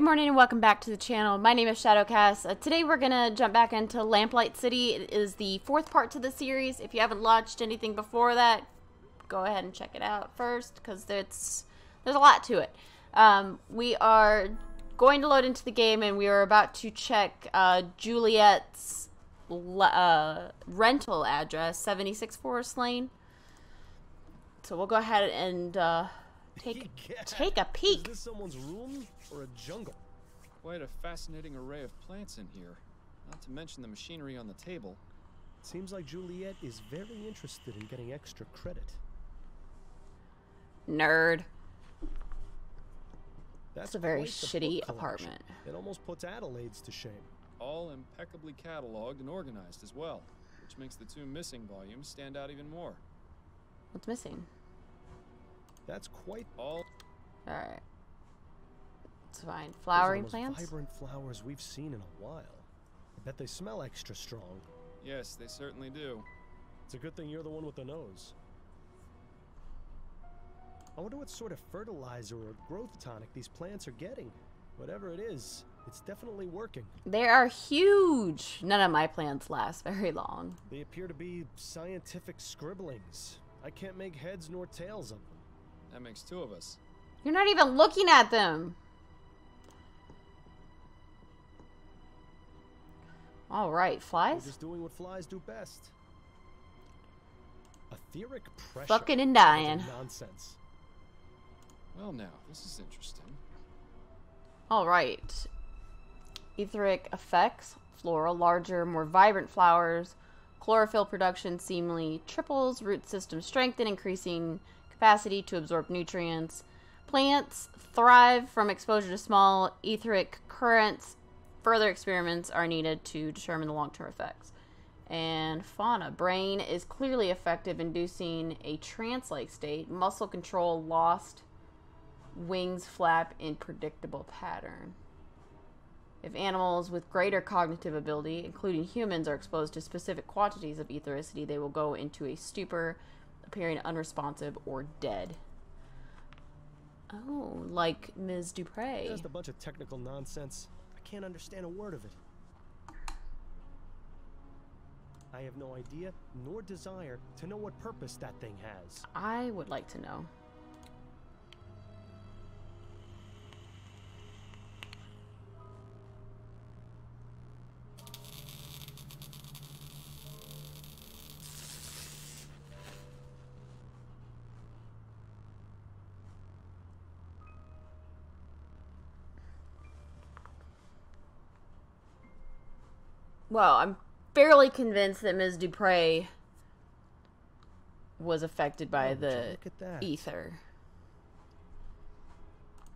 Good morning and welcome back to the channel. My name is Shadowcast. Today we're going to jump back into Lamplight City. It is the fourth part to the series. If you haven't watched anything before that, go ahead and check it out first because there's a lot to it. We are going to load into the game and we are about to check Juliet's rental address, 76 Forest Lane. So we'll go ahead and take a peek. Is this someone's room or a jungle? Quite a fascinating array of plants in here. Not to mention the machinery on the table. Seems like Juliet is very interested in getting extra credit. Nerd. That's a very quite the shitty book collection. apartment. It almost puts Adelaide's to shame. All impeccably cataloged and organized as well, which makes the two missing volumes stand out even more. What's missing? That's quite All Alright. It's fine. Those are Flowering the most plants? vibrant flowers we've seen in a while. I bet they smell extra strong. Yes, they certainly do. It's a good thing you're the one with the nose. I wonder what sort of fertilizer or growth tonic these plants are getting. Whatever it is, it's definitely working. They are huge. None of my plants last very long. They appear to be scientific scribblings. I can't make heads nor tails of them. That makes two of us. You're not even looking at them. Alright, They're flies? just doing what flies do best. Etheric pressure. Fucking and dying. Nonsense. Well now, this is interesting. Alright. Etheric effects. Floral, larger, more vibrant flowers. Chlorophyll production seemingly triples. Root system strengthen, increasing capacity to absorb nutrients. Plants thrive from exposure to small etheric currents. Further experiments are needed to determine the long-term effects. And fauna. Brain is clearly effective, inducing a trance-like state. Muscle control lost. Wings flap in predictable pattern. If animals with greater cognitive ability, including humans, are exposed to specific quantities of ethericity, they will go into a stupor, appearing unresponsive or dead. Oh, like Ms. Dupre. Just a bunch of technical nonsense. I can't understand a word of it. I have no idea nor desire to know what purpose that thing has. I would like to know. Well, I'm fairly convinced that Ms. Dupre was affected by Oh, would you the look at that. ether.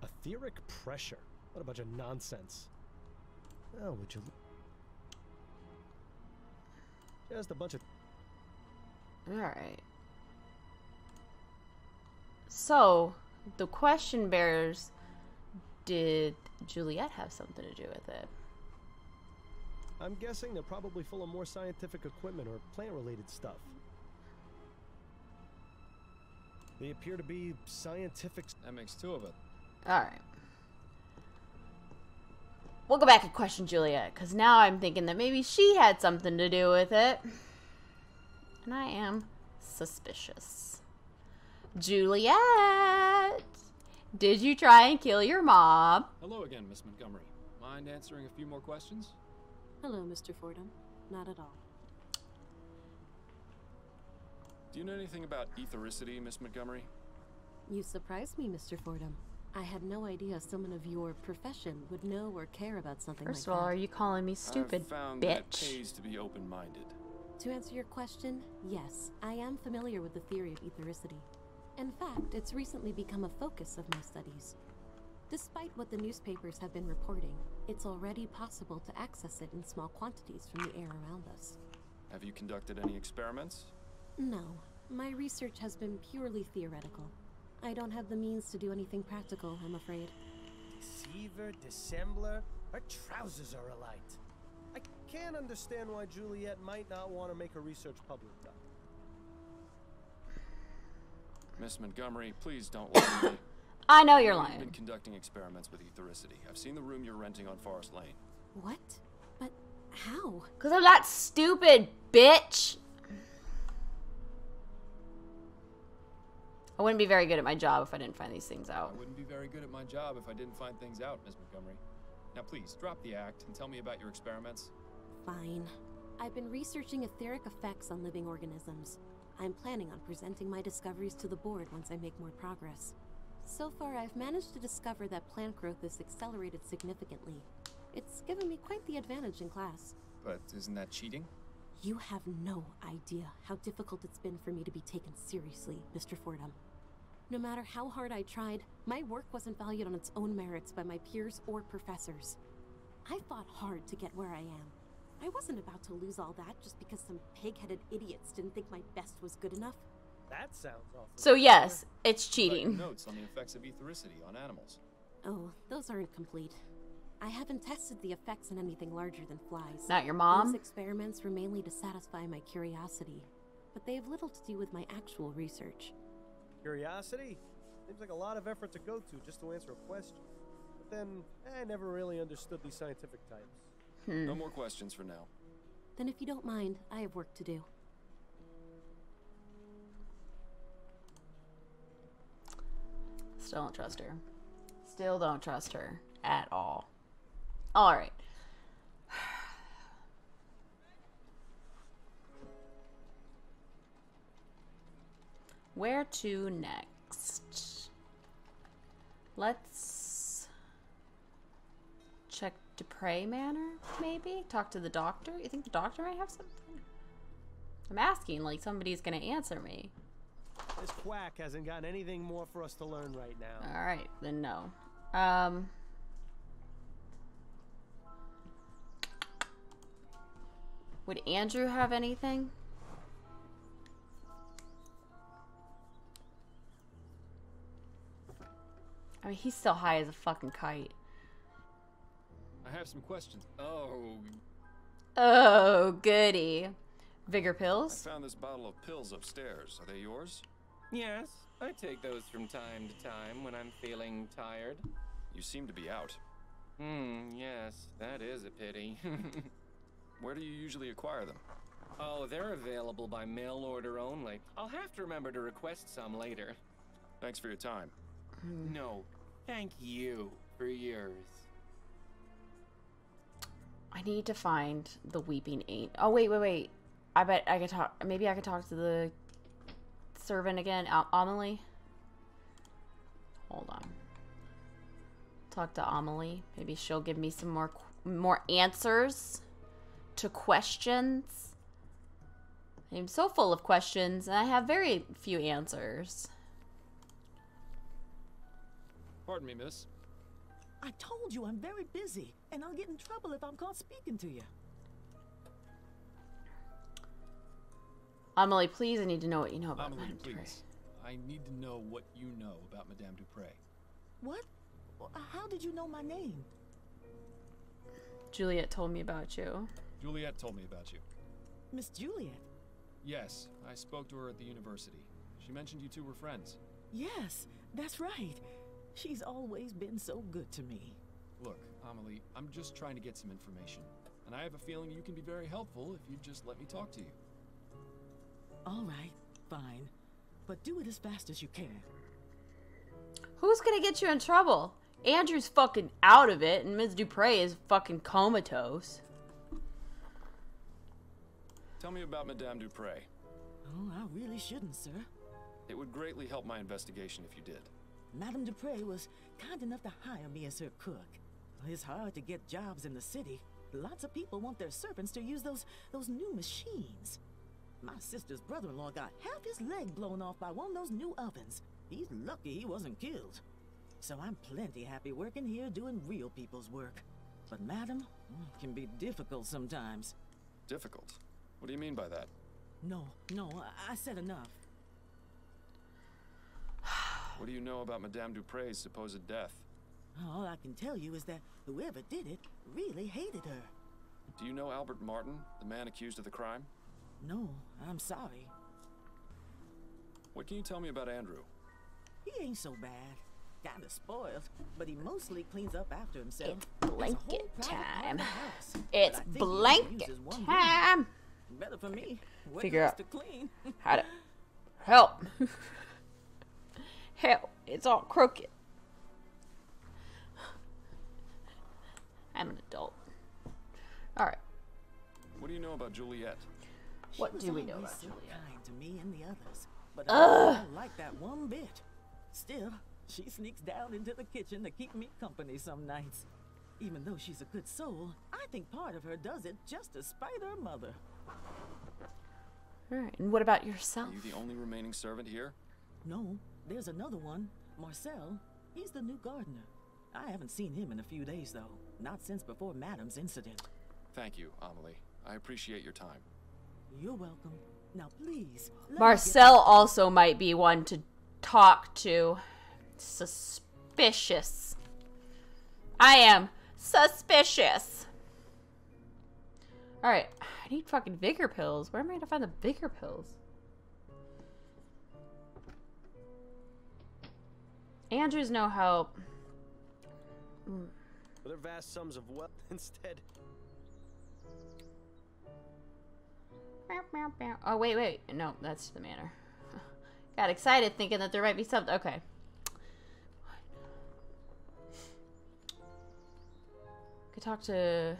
Etheric pressure. What a bunch of nonsense. Oh, would you... Just a bunch of... Alright. So, the question bears, did Juliet have something to do with it? I'm guessing they're probably full of more scientific equipment or plant-related stuff. They appear to be scientific... That makes two of us. Alright. We'll go back and question Juliet, because now I'm thinking that maybe she had something to do with it. And I am suspicious. Juliet! Did you try and kill your mom? Hello again, Miss Montgomery. Mind answering a few more questions? Hello, Mr. Fordham. Not at all. Do you know anything about ethericity, Miss Montgomery? You surprised me, Mr. Fordham. I had no idea someone of your profession would know or care about something First like of all, that. are you calling me stupid, I've found that it bitch? pays to be open-minded. To answer your question, yes, I am familiar with the theory of ethericity. In fact, it's recently become a focus of my studies. Despite what the newspapers have been reporting, it's already possible to access it in small quantities from the air around us. Have you conducted any experiments? No, my research has been purely theoretical. I don't have the means to do anything practical, I'm afraid. Deceiver, dissembler, her trousers are alight. I can't understand why Juliet might not want to make her research public, though. Miss Montgomery, please don't lie to me. I know you're You've lying. been conducting experiments with ethericity. I've seen the room you're renting on Forest Lane. What? But how? Because I'm not stupid, bitch. I wouldn't be very good at my job if I didn't find these things out. I wouldn't be very good at my job if I didn't find things out, Ms. Montgomery. Now please, drop the act and tell me about your experiments. Fine. I've been researching etheric effects on living organisms. I'm planning on presenting my discoveries to the board once I make more progress. So far, I've managed to discover that plant growth is accelerated significantly. It's given me quite the advantage in class. But isn't that cheating? You have no idea how difficult it's been for me to be taken seriously, Mr. Fordham. No matter how hard I tried, my work wasn't valued on its own merits by my peers or professors. I fought hard to get where I am. I wasn't about to lose all that just because some pig-headed idiots didn't think my best was good enough. That sounds awful. So yes, it's Like cheating. notes on the effects of ethericity on animals. Oh, those aren't complete. I haven't tested the effects on anything larger than flies. Not your Those mom? experiments were mainly to satisfy my curiosity, but they have little to do with my actual research. Curiosity? Seems like a lot of effort to go to just to answer a question. But then, I never really understood these scientific types. No more questions for now. Then if you don't mind, I have work to do. Still don't trust her. Still don't trust her at all. All right. Where to next? Let's check Dupre Manor, maybe? Talk to the doctor? You think the doctor might have something? I'm asking, like somebody's gonna answer me. This quack hasn't got anything more for us to learn right now. All right, then no. Would Andrew have anything? I mean, he's still high as a fucking kite. I have some questions. Oh, Oh, goody. Vigor I pills? found this bottle of pills upstairs. Are they yours? Yes, I take those from time to time when I'm feeling tired. You seem to be out. Yes, that is a pity. Where do you usually acquire them? Oh, they're available by mail order only. I'll have to remember to request some later. Thanks for your time. No, thank you for yours. I need to find the Weeping Angel. Oh, wait. I bet I could talk. Maybe I could talk to the servant again, Amelie. Hold on. Talk to Amelie. Maybe she'll give me some more answers to questions. I'm so full of questions, and I have very few answers. Pardon me, miss. I told you I'm very busy, and I'll get in trouble if I'm caught speaking to you. Amelie, please, I need to know what you know about Amelie, Madame Dupre. please. I need to know what you know about Madame Dupre. What? How did you know my name? Juliet told me about you. Juliet told me about you. Miss Juliet? Yes, I spoke to her at the university. She mentioned you two were friends. Yes, that's right. She's always been so good to me. Look, Amelie, I'm just trying to get some information. And I have a feeling you can be very helpful if you just let me talk to you. All right, fine. But do it as fast as you can. Who's gonna get you in trouble? Andrew's fucking out of it, and Ms. Dupre is fucking comatose. Tell me about Madame Dupre. Oh, I really shouldn't, sir. It would greatly help my investigation if you did. Madame Dupre was kind enough to hire me as her cook. It's hard to get jobs in the city. Lots of people want their servants to use those new machines. My sister's brother-in-law got half his leg blown off by one of those new ovens. He's lucky he wasn't killed. So I'm plenty happy working here doing real people's work. But Madam, can be difficult sometimes. Difficult? What do you mean by that? No, I said enough. What do you know about Madame Dupre's supposed death? All I can tell you is that whoever did it really hated her. Do you know Albert Martin, the man accused of the crime? No, I'm sorry. What can you tell me about Andrew? He ain't so bad. Kinda spoiled, but he mostly cleans up after himself. It's There's a whole blanket private part of time. the house, but It's I think he blanket uses one room. time. Better for me. What Figure else out to clean? how to help. Help. It's all crooked. I'm an adult. Alright. What do you know about Juliet? What She was do we know always about so Juliet? kind to me and the others, but Ugh. I don't like that one bit. Still, she sneaks down into the kitchen to keep me company some nights. Even though she's a good soul, I think part of her does it just to spite her mother. Alright. And what about yourself? Are you the only remaining servant here? No, there's another one, Marcel. He's the new gardener. I haven't seen him in a few days, though. Not since before Madam's incident. Thank you, Amelie. I appreciate your time. You're welcome. Now, please. let me get Marcel back to- also might be one to talk to. Suspicious. I am suspicious. Alright. I need fucking vigor pills. Where am I gonna find the vigor pills? Andrew's no help. For their vast sums of wealth instead. Oh, wait. No, that's the manor. Got excited thinking that there might be something. Okay. Could talk to...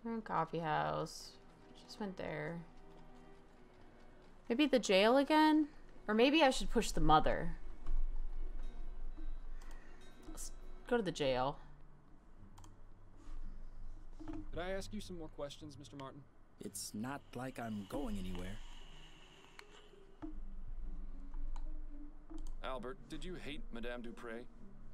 We're in coffee house. Just went there. Maybe the jail again? Or maybe I should push the mother. Let's go to the jail. Could I ask you some more questions, Mr. Martin? It's not like I'm going anywhere. Albert, did you hate Madame Dupre?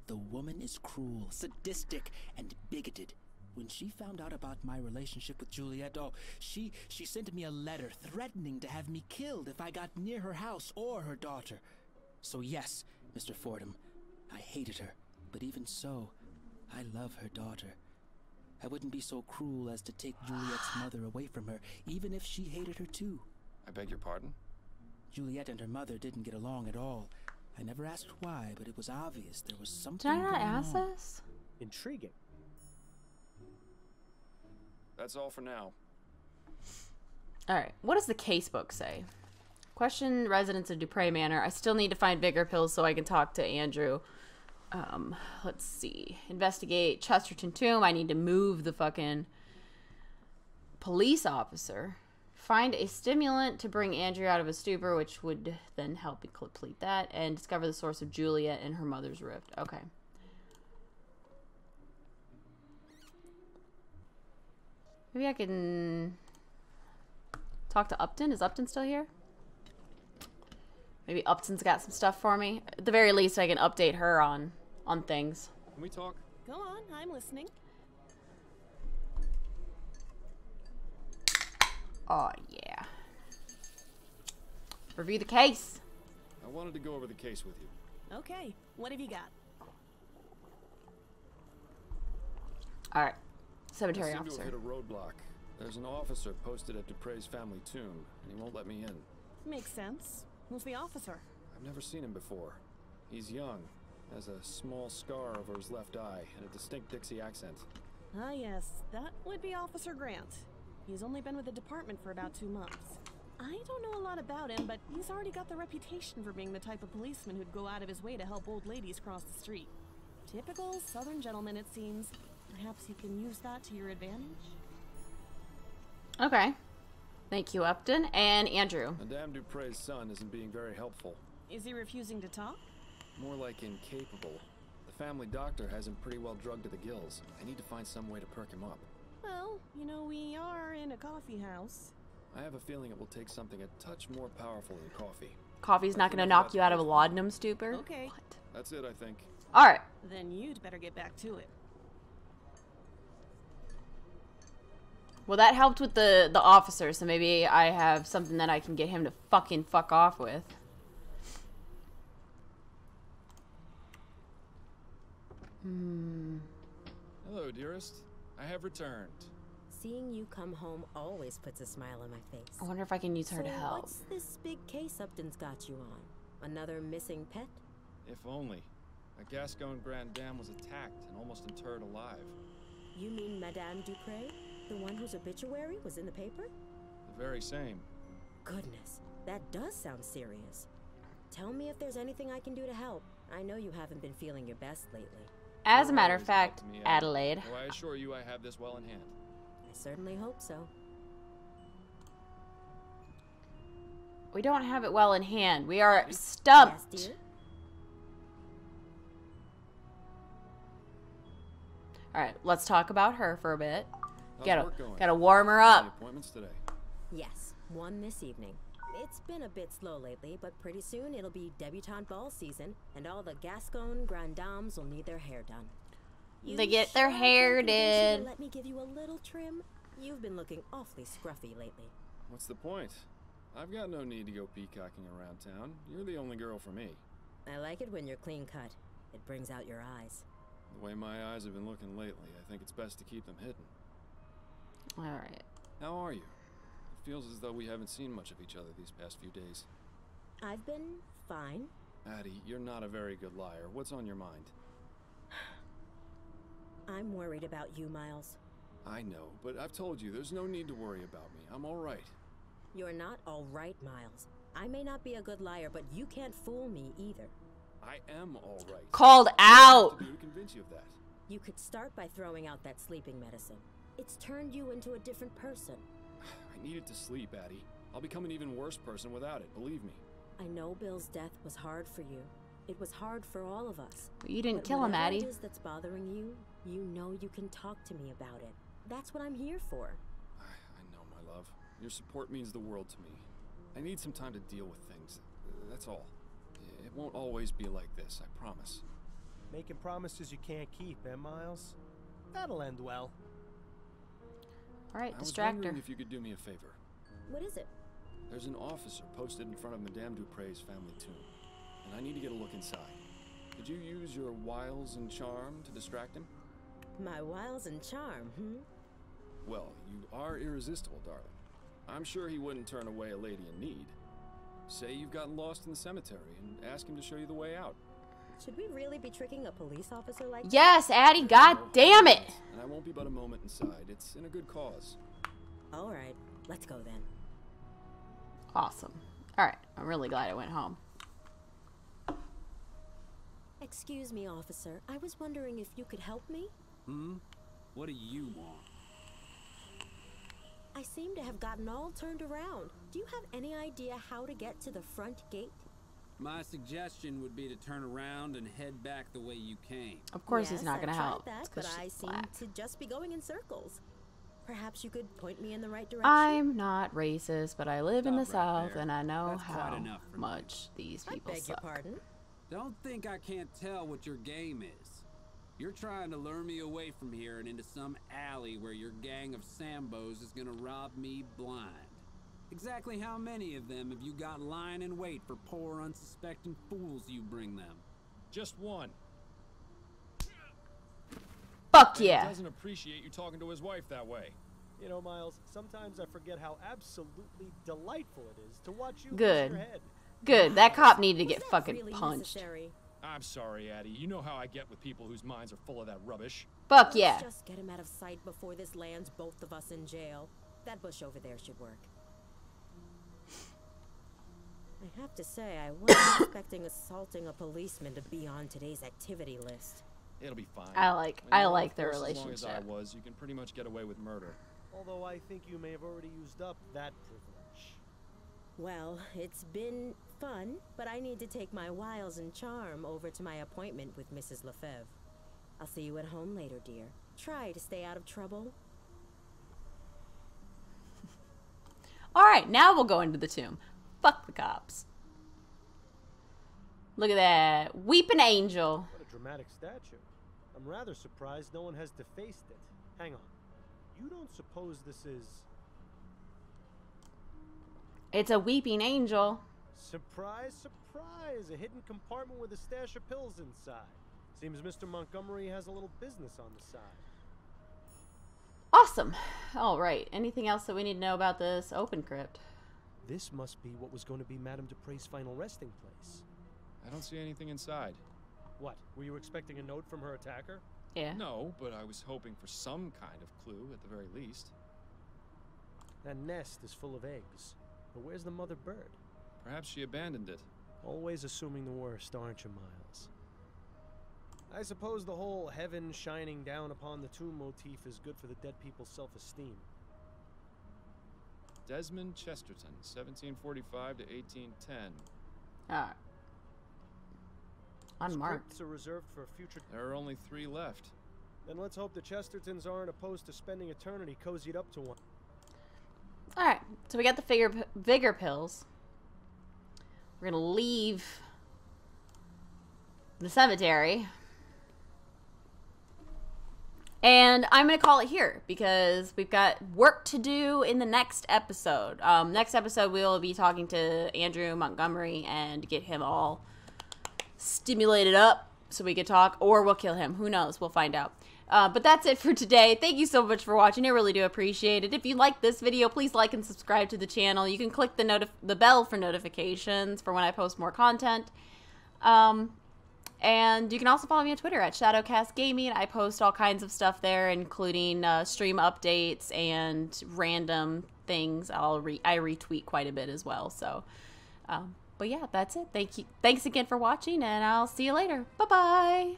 The woman is cruel, sadistic, and bigoted. When she found out about my relationship with Juliet, she sent me a letter threatening to have me killed if I got near her house or her daughter. So yes, Mr. Fordham, I hated her, but even so, I love her daughter. I wouldn't be so cruel as to take Juliet's mother away from her, even if she hated her too. I beg your pardon? Juliet and her mother didn't get along at all. I never asked why, but it was obvious there was something Did I not going ask on. this? Intriguing. That's all for now. Alright, what does the casebook say? Question residents of Dupre Manor. I still need to find vigor pills so I can talk to Andrew. Let's see. Investigate Chesterton Tomb. I need to move the fucking police officer. Find a stimulant to bring Andrew out of a stupor, which would then help me complete that. And discover the source of Juliet and her mother's rift. Okay. Maybe I can talk to Upton. Is Upton still here? Maybe Upton's got some stuff for me. At the very least, I can update her on things. Can we talk? Go on, I'm listening. Oh, yeah. Review the case. I wanted to go over the case with you. Okay, what have you got? All right. I Cemetery seem to have officer. hit a roadblock. There's an officer posted at Dupre's family tomb, and he won't let me in. Makes sense. Who's the officer? I've never seen him before. He's young, has a small scar over his left eye, and a distinct Dixie accent. Ah, yes, that would be Officer Grant. He's only been with the department for about 2 months. I don't know a lot about him, but he's already got the reputation for being the type of policeman who'd go out of his way to help old ladies cross the street. Typical Southern gentleman, it seems. Perhaps you can use that to your advantage? Okay. Thank you, Upton. And Andrew. Madame Dupre's son isn't being very helpful. Is he refusing to talk? More like incapable. The family doctor has him pretty well drugged to the gills. I need to find some way to perk him up. Well, you know, we are in a coffee house. I have a feeling it will take something a touch more powerful than coffee. Coffee's not going to knock you out of a laudanum stupor? Okay. What? That's it, I think. All right. Then you'd better get back to it. Well, that helped with the officer, so maybe I have something that I can get him to fucking fuck off with. Hello, dearest. I have returned. Seeing you come home always puts a smile on my face. I wonder if I can use her to help. What's this big case Upton's got you on? Another missing pet? If only. A Gascon Grand Dame was attacked and almost interred alive. You mean Madame Dupre? The one whose obituary was in the paper? The very same. Goodness, that does sound serious. Tell me if there's anything I can do to help. I know you haven't been feeling your best lately. As a matter of fact, Adelaide. Oh, I assure you I have this well in hand. I certainly hope so. We don't have it well in hand. We are stumped. Yes, dear? Alright, let's talk about her for a bit. How's work going? Gotta warm her Any up. appointments today? Yes, one this evening. It's been a bit slow lately, but pretty soon it'll be debutante ball season, and all the Gascon Grand Dames will need their hair done. They get their hair did. Let me give you a little trim. You've been looking awfully scruffy lately. What's the point? I've got no need to go peacocking around town. You're the only girl for me. I like it when you're clean cut. It brings out your eyes. The way my eyes have been looking lately, I think it's best to keep them hidden. Alright. How are you? It feels as though we haven't seen much of each other these past few days. I've been fine. Addie, you're not a very good liar. What's on your mind? I'm worried about you, Miles. I know, but I've told you, there's no need to worry about me. I'm all right. You're not all right, Miles. I may not be a good liar, but you can't fool me either. I am all right. Called out! What do I have to do to convince you of that? You could start by throwing out that sleeping medicine. It's turned you into a different person. I needed to sleep, Addie. I'll become an even worse person without it, believe me. I know Bill's death was hard for you. It was hard for all of us. You didn't But kill him, whatever Addie. it is that's bothering you, you know you can talk to me about it. That's what I'm here for. I know, my love. Your support means the world to me. I need some time to deal with things. That's all. It won't always be like this, I promise. Making promises you can't keep, eh, Miles? That'll end well. Alright, I was distract wondering her. if you could do me a favor. What is it? There's an officer posted in front of Madame Dupre's family tomb, and I need to get a look inside. Could you use your wiles and charm to distract him? My wiles and charm, Well, you are irresistible, darling. I'm sure he wouldn't turn away a lady in need. Say you've gotten lost in the cemetery and ask him to show you the way out. Should we really be tricking a police officer like that? Yes, Addie, god damn it! And I won't be but a moment inside. It's in a good cause. All right, let's go then. Awesome. Alright, I'm really glad I went home. Excuse me, officer. I was wondering if you could help me? What do you want? I seem to have gotten all turned around. Do you have any idea how to get to the front gate? My suggestion would be to turn around and head back the way you came. Of course he's not I've gonna tried help. that, It's 'cause but I she's seem black. to just be going in circles. Perhaps you could point me in the right direction? I'm not racist, but I live in the Stop right South there. and I know That's quite how enough for me. much these I people beg your suck. pardon? Don't think I can't tell what your game is. You're trying to lure me away from here and into some alley where your gang of Sambos is gonna rob me blind. Exactly how many of them have you got lying in wait for poor unsuspecting fools you bring them? Just one. Fuck He yeah. doesn't appreciate you talking to his wife that way. You know, Miles, sometimes I forget how absolutely delightful it is to watch you Good. lose your head. Good, that cop needed to Was get that fucking really punched. necessary? I'm sorry, Addie. You know how I get with people whose minds are full of that rubbish. Fuck yeah. Let's just get him out of sight before this lands both of us in jail. That bush over there should work. I have to say, I wasn't expecting assaulting a policeman to be on today's activity list. It'll be fine. I like You know, their of course, As long relationship. as I was, you can pretty much get away with murder. Although I think you may have already used up that privilege. Well, it's been fun, but I need to take my wiles and charm over to my appointment with Mrs. Lefebvre. I'll see you at home later, dear. Try to stay out of trouble. Alright, now we'll go into the tomb. Fuck the cops. Look at that. Weeping angel. What a dramatic statue. I'm rather surprised no one has defaced it. Hang on. You don't suppose this is... It's a weeping angel. Surprise, surprise! A hidden compartment with a stash of pills inside. Seems Mr. Montgomery has a little business on the side. Awesome. All right. Anything else that we need to know about this open crypt? This must be what was going to be Madame Dupre's final resting place. I don't see anything inside. What? Were you expecting a note from her attacker? Yeah. No, but I was hoping for some kind of clue at the very least. That nest is full of eggs. But where's the mother bird? Perhaps she abandoned it. Always assuming the worst, aren't you, Miles? I suppose the whole heaven shining down upon the tomb motif is good for the dead people's self-esteem. Desmond Chesterton, 1745 to 1810. Alright. Unmarked. Crypts are reserved for future... There are only 3 left. Then let's hope the Chestertons aren't opposed to spending eternity cozied up to one. Alright, so we got the vigor pills. We're gonna leave the cemetery. And I'm going to call it here because we've got work to do in the next episode. Next episode, we'll be talking to Andrew Montgomery and get him all stimulated up so we can talk, or we'll kill him. Who knows? We'll find out. But that's it for today. Thank you so much for watching. I really do appreciate it. If you like this video, please like and subscribe to the channel. You can click the bell for notifications for when I post more content. And you can also follow me on Twitter at Shadowcast Gaming. I post all kinds of stuff there, including stream updates and random things. I retweet quite a bit as well. So, but yeah, that's it. Thanks again for watching, and I'll see you later. Bye-bye.